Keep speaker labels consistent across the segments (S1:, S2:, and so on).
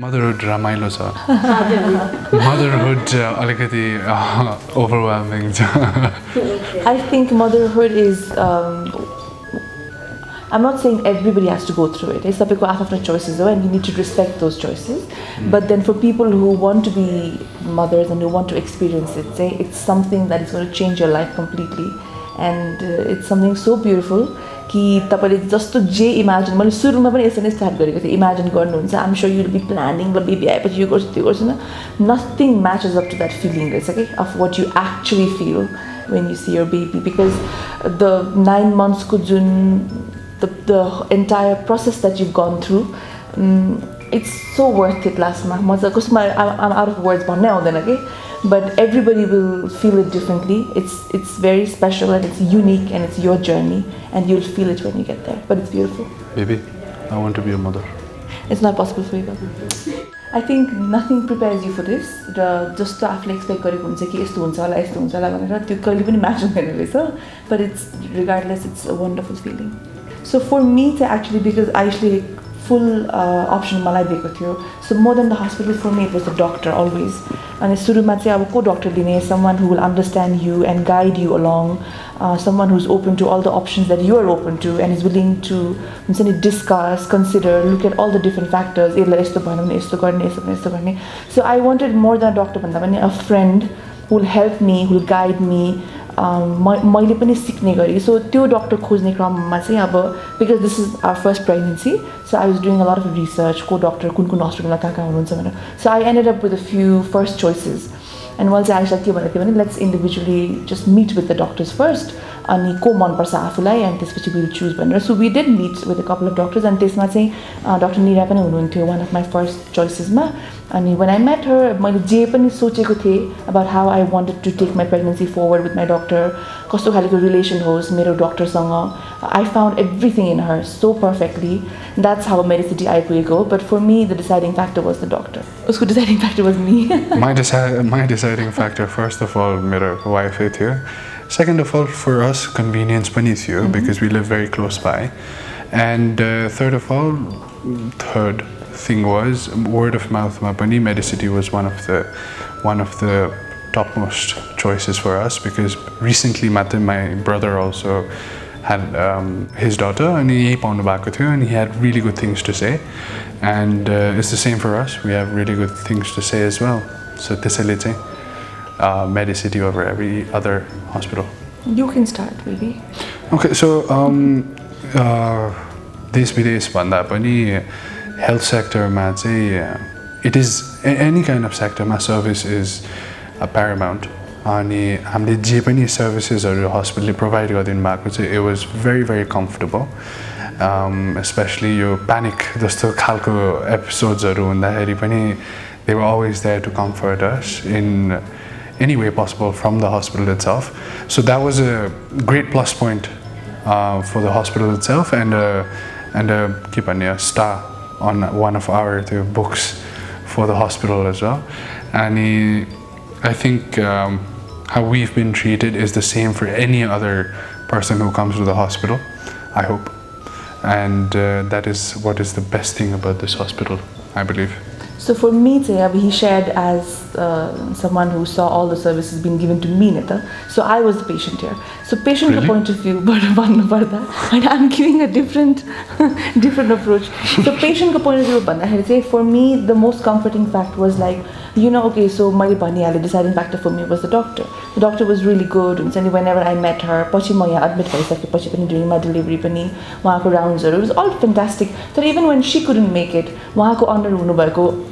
S1: Motherhood ramailo cha. Motherhood alikati overwhelming cha.
S2: I think motherhood is I'm not saying everybody has to go through it. It's sabeko after choices though, and you need to respect those choices. But then for people who want to be mothers and who want to experience it, say it's something that is going to change your life completely, and it's something so beautiful. कि तपाईले जस्तो जे imagine मैले सुरुमा पनि यसरी start गरेको थिएँ इमेजिन गर्नुहुन्छ I am sure you will be planning ल बेबी आएपछि यो गर्छु त्यो गर्छु न nothing matches up to that feeling रहेछ कि of what you actually feel when you see your baby, because the 9 months ko jun the entire process that you've gone through, it's so worth it. Last month I'm out of words bhanne aundaina ke, but everybody will feel it differently. It's very special and it's unique and it's your journey and you'll feel it when you get there, but it's beautiful.
S1: Baby, I want to be a mother.
S2: It's not possible for you. I think nothing prepares you for this. Just after expect gareko huncha ki yesto huncha होला भनेर त्यो कहिले पनि match हुँदैन रहेछ, but it's regardless it's a wonderful feeling. So for me to actually, because Ayushले full option मलाई दिएको थियो, so more than the hospital for me it was the doctor always. अनि सुरुमा चाहिँ अब को डक्टर लिने, someone who will understand you and guide you along, someone who's open to all the options that you are open to and is willing to discuss, consider, look at all the different factors. So I wanted more than a doctor, a friend who will help me, who will guide me. मैले पनि सिक्ने गरे. So त्यो doctor खोज्ने क्रममा चाहिँ अब, because this is our first pregnancy, so I was doing a lot of research, को डक्टर कुन हस्पिटलमा कहाँ हुनुहुन्छ भनेर. So I ended up with a few first choices. And once I actually के भनेको थियो भने let's individually just meet with the doctors first, अनि को मन पर्छ आफुलाई and त्यसपछि we'll choose भनेर. So we did meet with a couple of doctors and त्यसमा चाहिँ डाक्टर निरा पनि हुनुहुन्थ्यो, one of my first choicesमा. अनि when I met her, मैले जे पनि सोचेको थिएँ about how I wanted to take my pregnancy forward with my doctor, कस्तो खालको रिलेसन होस् मेरो डक्टरसँग, I found everything in her so perfectly. That's how Mediciti आइपुगेको. But for me the deciding factor was the doctor. उसको deciding factor was me.
S1: My deciding factor, first of all, मेरो wife थियो. Second of all, for us convenience पनि थियो, because we live very close by. And third of all, third thing was word of mouth ma pani Mediciti was one of the topmost choices for us, because recently my brother also had his daughter and he paunu bhako थियो and he had really good things to say, and it's the same for us, we have really good things to say as well. So त्यसैले चाहिँ Mediciti over every other hospital.
S2: You can start, baby.
S1: Okay, so देश विदेश भन्दा पनि health sector ma चाहिँ it is any kind of sector ma service is paramount. अनि हामीले जे पनि सर्भिसेसहरु हस्पिटलले प्रोवाइड गरिदिनु भएको चाहिँ it was very very comfortable, especially यो panic जस्तो खालको एपिसोड्सहरु हुँदाखेरि पनि they were always there to comfort us in any way possible from the hospital itself. So that was a great plus point for the hospital itself, and keep a star on one of our books for the hospital as well. And I think how we've been treated is the same for any other person who comes to the hospital, I hope. And that is what is the best thing about this hospital, I believe.
S2: So for me, he shared as someone who saw all the services being given to me. So I was the patient here. So patient
S1: Really?
S2: point of view, and I'm giving a different approach. So patient point of view, for me, the most comforting fact was like, okay, so my deciding factor for me was the doctor. The doctor was really good. And whenever I met her, admit during my delivery, rounds, it was all fantastic. So even when she couldn't make it,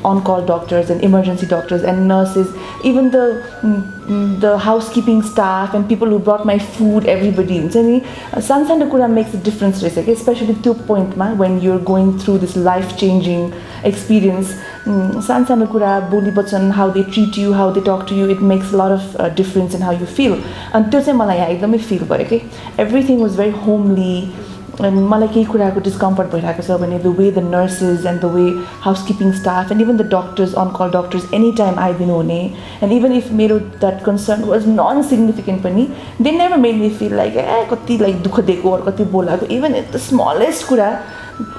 S2: on-call doctors and emergency doctors and nurses, even the housekeeping staff and people who brought my food, everybody. Sansana makes a difference, especially to point when you're going through this life-changing experience. Sansana kura, boli bachan, how they treat you, how they talk to you, it makes a lot of difference in how you feel. And त्यो चाहिँ मलाई एकदमै feel भयो. Everything was very homely. And मलाई केही कुराको discomfort भइरहेको छ भने the way the nurses and the way housekeeping staff and even the doctors, on-call doctors, anytime आइदिनु हुने, and even if मेरो that concern was non-significant पनि, they never made me feel like कति like दुःख दिएको or कति बोलाको. Even the smallest कुरा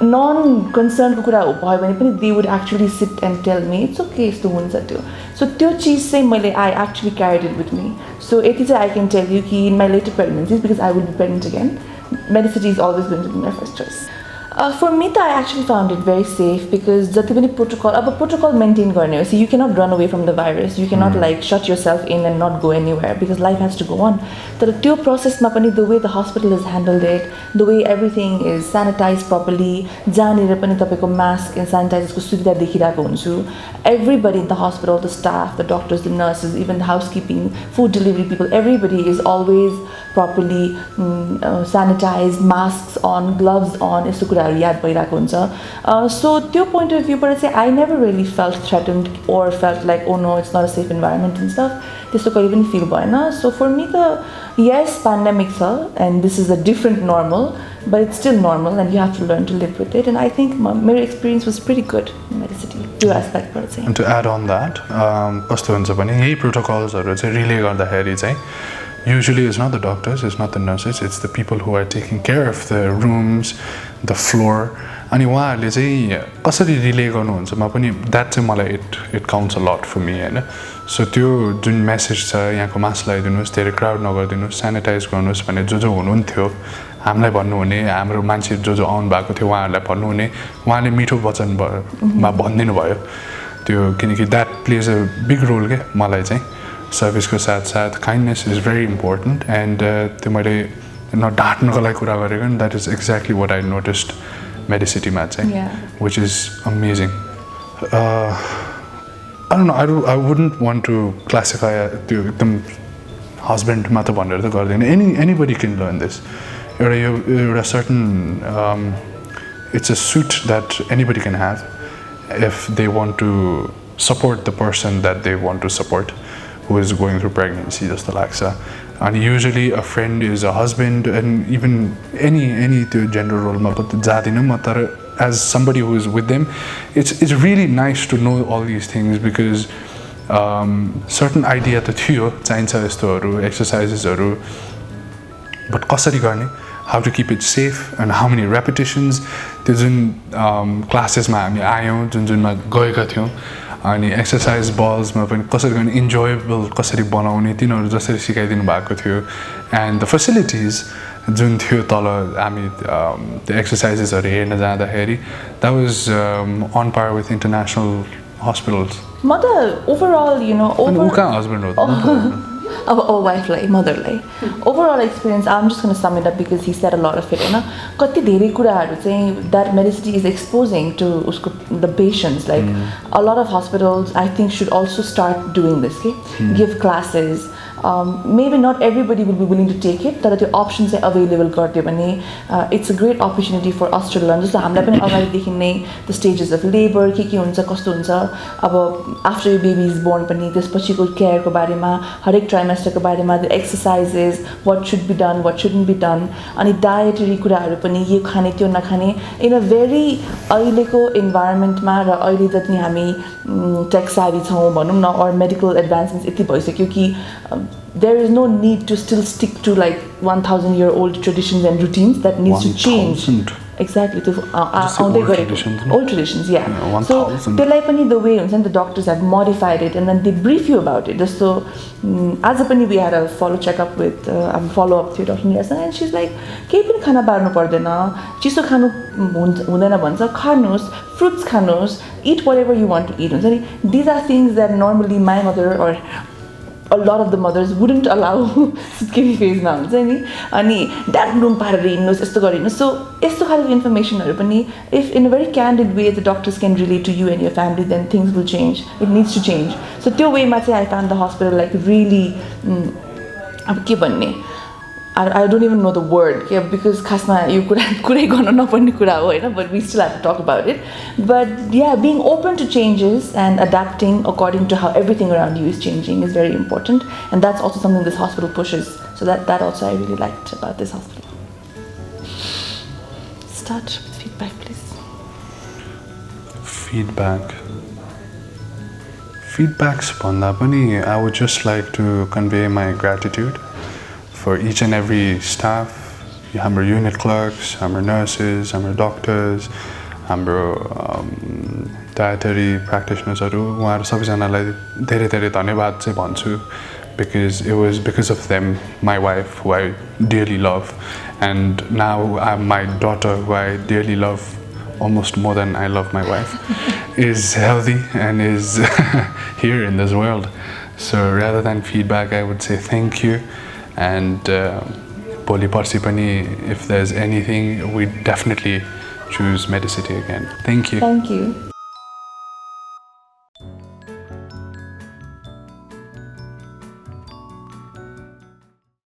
S2: non-concerned को कुरा भयो भने पनि they would actually sit and tell me it's okay यस्तो हुन्छ त्यो so त्यो चिज चाहिँ मैले I actually carried it with me so यति चाहिँ I can tell you कि in my later pregnancies because I will be pregnant again Mediciti is always going to be my first choice. For me, I actually found it very safe because जति पनि protocol, अब protocol maintain गर्ने हो. So you cannot run away from the virus. You cannot like shut yourself in and not go anywhere because life has to go on. तर त्यो processमा पनि the way the hospital has handled it, the way everything is sanitized properly, जहाँनिर पनि तपाईको mask and sanitizers को सुविधा देखिरहेको हुन्छु. Everybody in the hospital, the staff, the doctors, the nurses, even the housekeeping, food delivery people, everybody is always properly sanitized, masks on, gloves on, यस्तो कुराहरू याद भइरहेको हुन्छ so त्यो point of view बाट चाहिँ I never really felt threatened or felt like oh no it's not a safe environment and stuff त्यस्तो कहिले पनि feel भएन so for me the yes pandemic छ and this is a different normal but it's still normal and you have to learn to live with it and I think मेरो experience was pretty good in Mediciti त्यो aspect बाट चाहिँ
S1: and to add on that कस्तो हुन्छ भने यही protocolsहरू चाहिँ relay गर्दाखेरि चाहिँ usually it's not the doctors, it's not the nurses, it's the people who are taking care of the rooms, the floor. अनि उहाँहरूले चाहिँ कसरी रिले गर्नुहुन्छ म पनि that चाहिँ मलाई it counts a lot for me हैन so त्यो जुन मेसेज छ यहाँको मास्क लगाइदिनुस् धेरै क्राउड नगरिदिनुस् स्यानिटाइज गर्नुस् भने जो हुनुहुन्थ्यो हामीलाई भन्नुहुने हाम्रो मान्छे जो आउनु भएको थियो उहाँहरूलाई भन्नुहुने उहाँले मिठो वचनमा भनिदिनु भयो त्यो किनकि that plays a big role के मलाई चाहिँ सर्भिस को साथ साथ kindness is very important and त्यो मैले नडाट्नको लागि कुरा गरेको नि that is exactly what I noticed Mediciti मा चाहिँ which is amazing I don't know I wouldn't want to classify त्यो एकदम husband मा त भनेर त गर्दैन anybody can learn this एउटा certain it's a suit that anybody can have if they want to support the person that they want to support who is going through pregnancy जस्तो लाग्छ and usually a friend is a husband and even any त्यो gender role मा त जादिनँ म तर as somebody who is with them it's really nice to know all these things because certain idea त थियो चाहिन्छ यस्तोहरू exercisesहरू but कसरी गर्ने how to keep it safe and how many repetitions त्यो जुन क्लासेसमा हामी आयौँ जुनमा गएका थियौँ अनि एक्सरसाइज बल्समा पनि कसरी गर्ने इन्जोयबल कसरी बनाउने तिनीहरू जसरी सिकाइदिनु भएको थियो एन्ड द फेसिलिटिज जुन थियो तल हामी त्यो एक्सरसाइजेसहरू हेर्न जाँदाखेरि that was on par with international hospitals
S2: म त ओभरअल यु नो
S1: कहाँ हस्बेन्ड हो
S2: अब वाइफलाई मदरलाई overall experience I am just gonna sum it up because he said a lot of it होइन कति धेरै कुराहरू चाहिँ that Mediciti is exposing to उसको the patients like a lot of hospitals I think should also start doing this के give classes maybe not everybody will be willing to take it तर त्यो option चाहिँ available गरिदियो भने it's a great opportunity for us to learn जस्तो हामीलाई पनि अगाडिदेखि नै द स्टेजेस अफ लेबर के हुन्छ कस्तो हुन्छ अब आफ्टर यो बेबी इज बोर्न पनि त्यसपछिको केयरको बारेमा हरेक ट्राइमेस्टरको बारेमा the exercises what should be done what shouldn't be done अनि डायटरी कुराहरू पनि यो खाने त्यो नखाने इन अ भेरी अहिलेको इन्भाइरोमेन्टमा र अहिले जति हामी टेक साभी छौँ भनौँ न अर मेडिकल एडभान्समेन्ट्स यति भइसक्यो कि there is no need to still stick to like 1,000-year-old traditions and routines that needs to change. Exactly. Old traditions, yeah. So त्यसलाई पनि the way हुन्छ नि the doctors have modified it and then they brief you about it. So आज पनि we had a follow up to Dr. Nielsen and she's like केही पनि खाना बार्नु पर्दैन चिसो खानु हुँदैन भन्छ खानुहोस् fruits खानुहोस् eat whatever you want to eat हुन्छ नि these are things that normally my mother or a lot of the mothers wouldn't allow skinny phase मा हुन्छ नि अनि ड्याड नुन पारेर हिँड्नुहोस् यस्तो गरिनुहोस् सो यस्तो खालको इन्फर्मेसनहरू पनि if in a very candid way the doctors can relate to you and your family then things will change it needs to change so त्यो वेमा चाहिँ I found the hospital like really अब के भन्ने I don't even know the word because खासमा यो कुरै गर्न नपर्ने कुरा हो होइन but we still have to talk about it but yeah being open to changes and adapting according to how everything around you is changing is very important and that's also something this hospital pushes so that also I really liked about this hospital. Start feedback please.
S1: Feedbacks भन्दा पनि I would just like to convey my gratitude for each and every staff, हाम्रो unit clerks, हाम्रो nurses, हाम्रो doctors, हाम्रो dietary प्र्याक्टिसनर्सहरू उहाँहरू सबैजनालाई धेरै धेरै धन्यवाद चाहिँ भन्छु because it was because of them my wife who I dearly love and now my daughter who I dearly love almost more than I love my wife is healthy and is here in this world. So rather than feedback I would say thank you and भोलि पर्सि पनि if there's anything we definitely choose Mediciti again. Thank you.
S2: Thank you.